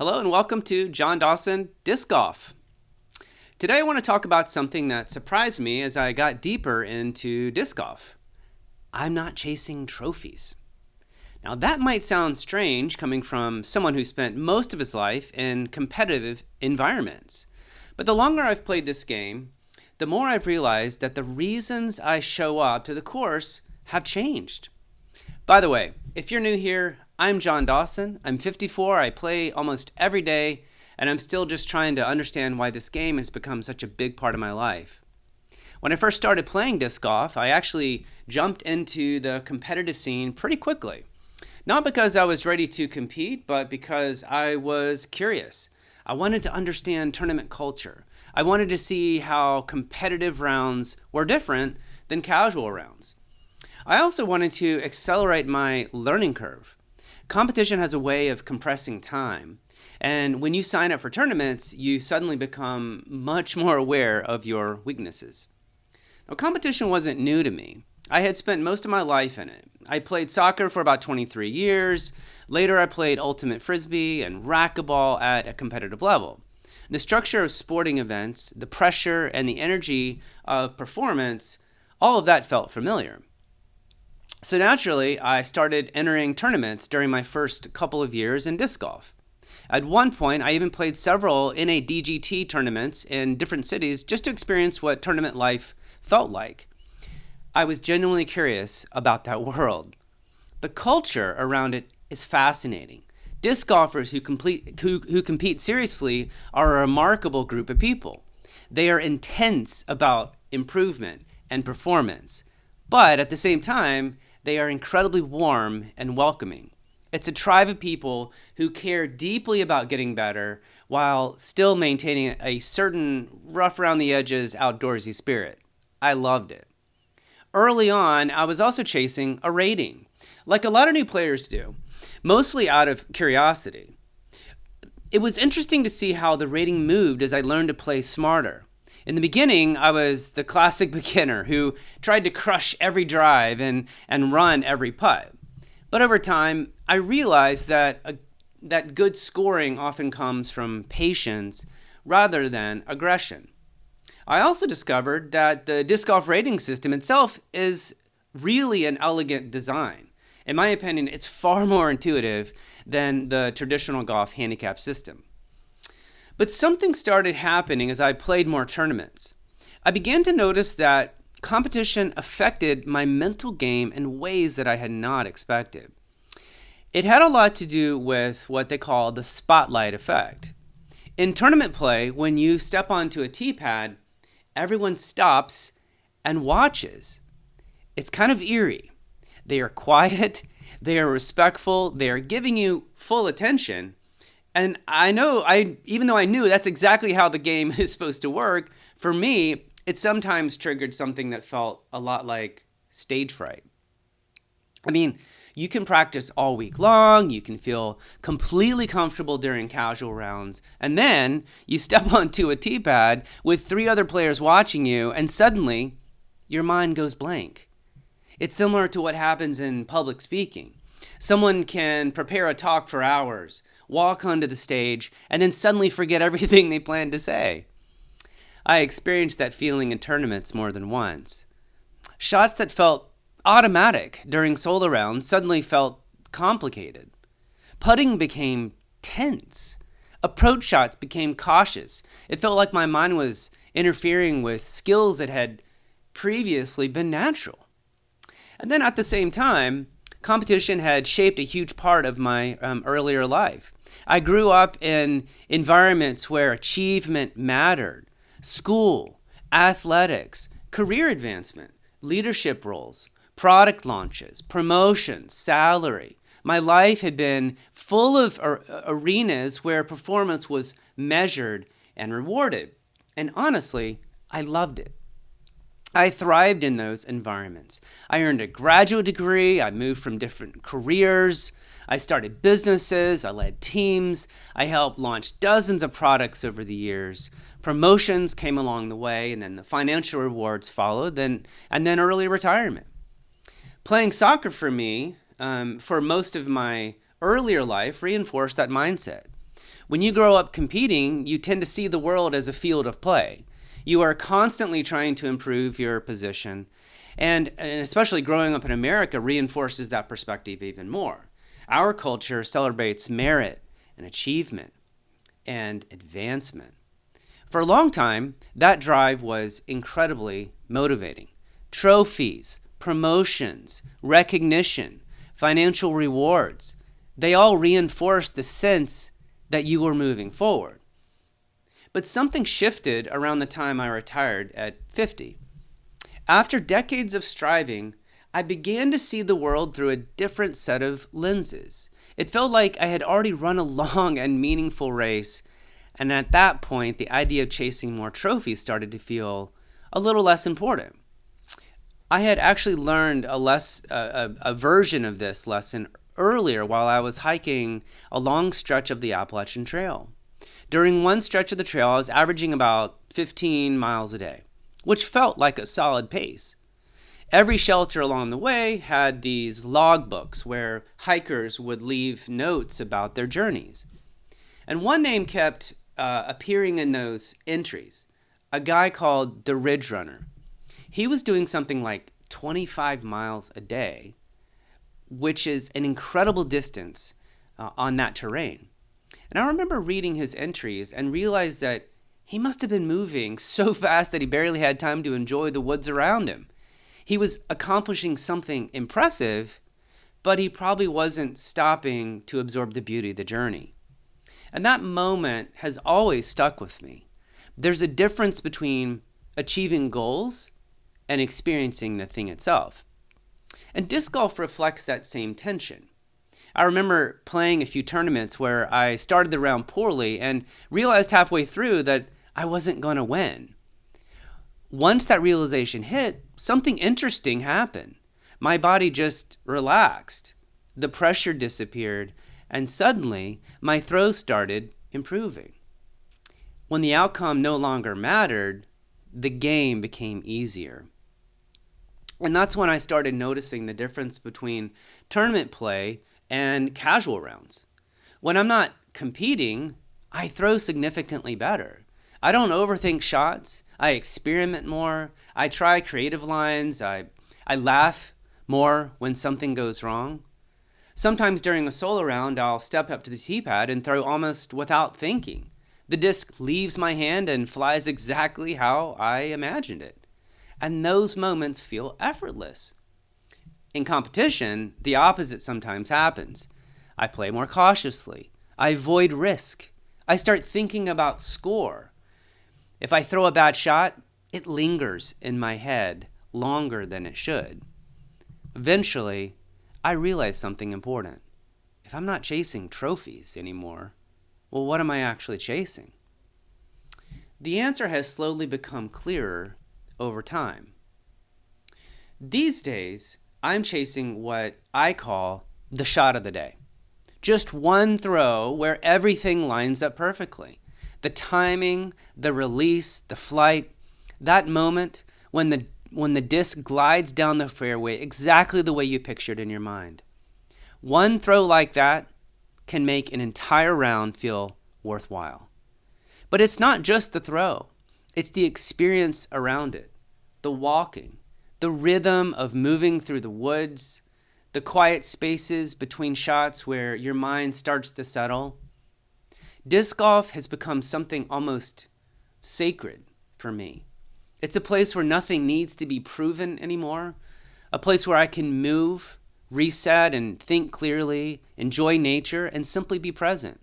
Hello and welcome to John Dawson Disc Golf. Today I want to talk about something that surprised me as I got deeper into disc golf. I'm not chasing trophies. Now that might sound strange coming from someone who spent most of his life in competitive environments. But the longer I've played this game, the more I've realized that the reasons I show up to the course have changed. By the way, if you're new here, I'm John Dawson. I'm 54. I play almost every day, and I'm still just trying to understand why this game has become such a big part of my life. When I first started playing disc golf, I actually jumped into the competitive scene pretty quickly. Not because I was ready to compete, but because I was curious. I wanted to understand tournament culture. I wanted to see how competitive rounds were different than casual rounds. I also wanted to accelerate my learning curve. Competition has a way of compressing time, and when you sign up for tournaments, you suddenly become much more aware of your weaknesses. Now, competition wasn't new to me. I had spent most of my life in it. I played soccer for about 23 years. Later, I played ultimate frisbee and racquetball at a competitive level. The structure of sporting events, the pressure, and the energy of performance, all of that felt familiar. So naturally, I started entering tournaments during my first couple of years in disc golf. At one point, I even played several NADGT tournaments in different cities just to experience what tournament life felt like. I was genuinely curious about that world. The culture around it is fascinating. Disc golfers who compete seriously are a remarkable group of people. They are intense about improvement and performance, but at the same time, they are incredibly warm and welcoming. It's a tribe of people who care deeply about getting better while still maintaining a certain rough around the edges outdoorsy spirit. I loved it. Early on, I was also chasing a rating, like a lot of new players do, mostly out of curiosity. It was interesting to see how the rating moved as I learned to play smarter. In the beginning, I was the classic beginner who tried to crush every drive and run every putt. But over time, I realized that good scoring often comes from patience rather than aggression. I also discovered that the disc golf rating system itself is really an elegant design. In my opinion, it's far more intuitive than the traditional golf handicap system. But something started happening as I played more tournaments. I began to notice that competition affected my mental game in ways that I had not expected. It had a lot to do with what they call the spotlight effect. In tournament play, when you step onto a tee pad, everyone stops and watches. It's kind of eerie. They are quiet, they are respectful, they are giving you full attention. And even though I knew that's exactly how the game is supposed to work, for me, it sometimes triggered something that felt a lot like stage fright. I mean, you can practice all week long, you can feel completely comfortable during casual rounds, and then you step onto a tee pad with 3 other players watching you, and suddenly your mind goes blank. It's similar to what happens in public speaking. Someone can prepare a talk for hours, walk onto the stage, and then suddenly forget everything they planned to say. I experienced that feeling in tournaments more than once. Shots that felt automatic during solo rounds suddenly felt complicated. Putting became tense. Approach shots became cautious. It felt like my mind was interfering with skills that had previously been natural. And then at the same time, competition had shaped a huge part of my earlier life. I grew up in environments where achievement mattered. School, athletics, career advancement, leadership roles, product launches, promotions, salary. My life had been full of arenas where performance was measured and rewarded. And honestly, I loved it. I thrived in those environments. I earned a graduate degree. I moved from different careers. I started businesses. I led teams. I helped launch dozens of products over the years. Promotions came along the way, and then the financial rewards followed, and then early retirement. Playing soccer for me, for most of my earlier life, reinforced that mindset. When you grow up competing, you tend to see the world as a field of play. You are constantly trying to improve your position, and especially growing up in America reinforces that perspective even more. Our culture celebrates merit and achievement and advancement. For a long time, that drive was incredibly motivating. Trophies, promotions, recognition, financial rewards, they all reinforced the sense that you were moving forward. But something shifted around the time I retired at 50. After decades of striving, I began to see the world through a different set of lenses. It felt like I had already run a long and meaningful race, and at that point, the idea of chasing more trophies started to feel a little less important. I had actually learned a version of this lesson earlier while I was hiking a long stretch of the Appalachian Trail. During one stretch of the trail, I was averaging about 15 miles a day, which felt like a solid pace. Every shelter along the way had these log books where hikers would leave notes about their journeys. And one name kept appearing in those entries, a guy called the Ridge Runner. He was doing something like 25 miles a day, which is an incredible distance on that terrain. And I remember reading his entries and realized that he must have been moving so fast that he barely had time to enjoy the woods around him. He was accomplishing something impressive, but he probably wasn't stopping to absorb the beauty of the journey. And that moment has always stuck with me. There's a difference between achieving goals and experiencing the thing itself. And disc golf reflects that same tension. I remember playing a few tournaments where I started the round poorly and realized halfway through that I wasn't going to win. Once that realization hit, something interesting happened. My body just relaxed. The pressure disappeared, and suddenly my throws started improving. When the outcome no longer mattered, the game became easier. And that's when I started noticing the difference between tournament play and casual rounds. When I'm not competing, I throw significantly better. I don't overthink shots. I experiment more. I try creative lines. I laugh more when something goes wrong. Sometimes during a solo round, I'll step up to the tee pad and throw almost without thinking. The disc leaves my hand and flies exactly how I imagined it. And those moments feel effortless. In competition, the opposite sometimes happens. I play more cautiously. I avoid risk. I start thinking about score. If I throw a bad shot, it lingers in my head longer than it should. Eventually, I realize something important. If I'm not chasing trophies anymore, well, what am I actually chasing? The answer has slowly become clearer over time. These days, I'm chasing what I call the shot of the day. Just one throw where everything lines up perfectly. The timing, the release, the flight, that moment when the disc glides down the fairway exactly the way you pictured in your mind. One throw like that can make an entire round feel worthwhile. But it's not just the throw. It's the experience around it. The walking, the rhythm of moving through the woods, the quiet spaces between shots where your mind starts to settle. Disc golf has become something almost sacred for me. It's a place where nothing needs to be proven anymore, a place where I can move, reset, and think clearly, enjoy nature, and simply be present.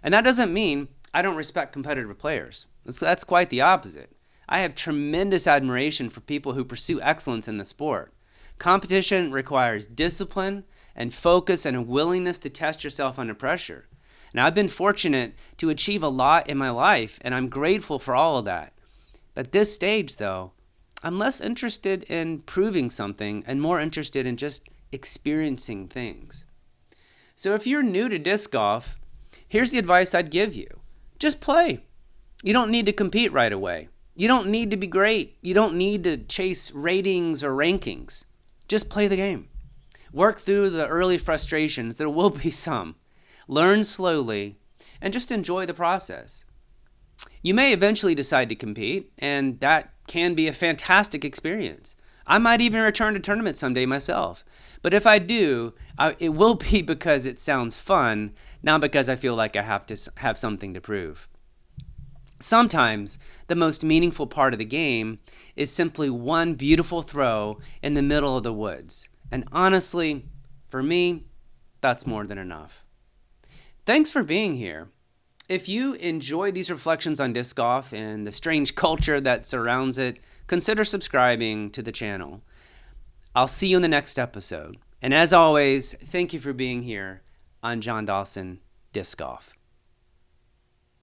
And that doesn't mean I don't respect competitive players. That's quite the opposite. I have tremendous admiration for people who pursue excellence in the sport. Competition requires discipline and focus and a willingness to test yourself under pressure. Now, I've been fortunate to achieve a lot in my life, and I'm grateful for all of that. At this stage, though, I'm less interested in proving something and more interested in just experiencing things. So if you're new to disc golf, here's the advice I'd give you. Just play. You don't need to compete right away. You don't need to be great. You don't need to chase ratings or rankings. Just play the game. Work through the early frustrations. There will be some. Learn slowly and just enjoy the process. You may eventually decide to compete, and that can be a fantastic experience. I might even return to tournament someday myself. But if I do, it will be because it sounds fun, not because I feel like I have to have something to prove. Sometimes the most meaningful part of the game is simply one beautiful throw in the middle of the woods. And honestly, for me, that's more than enough. Thanks for being here. If you enjoy these reflections on disc golf and the strange culture that surrounds it, consider subscribing to the channel. I'll see you in the next episode. And as always, thank you for being here on John Dawson Disc Golf.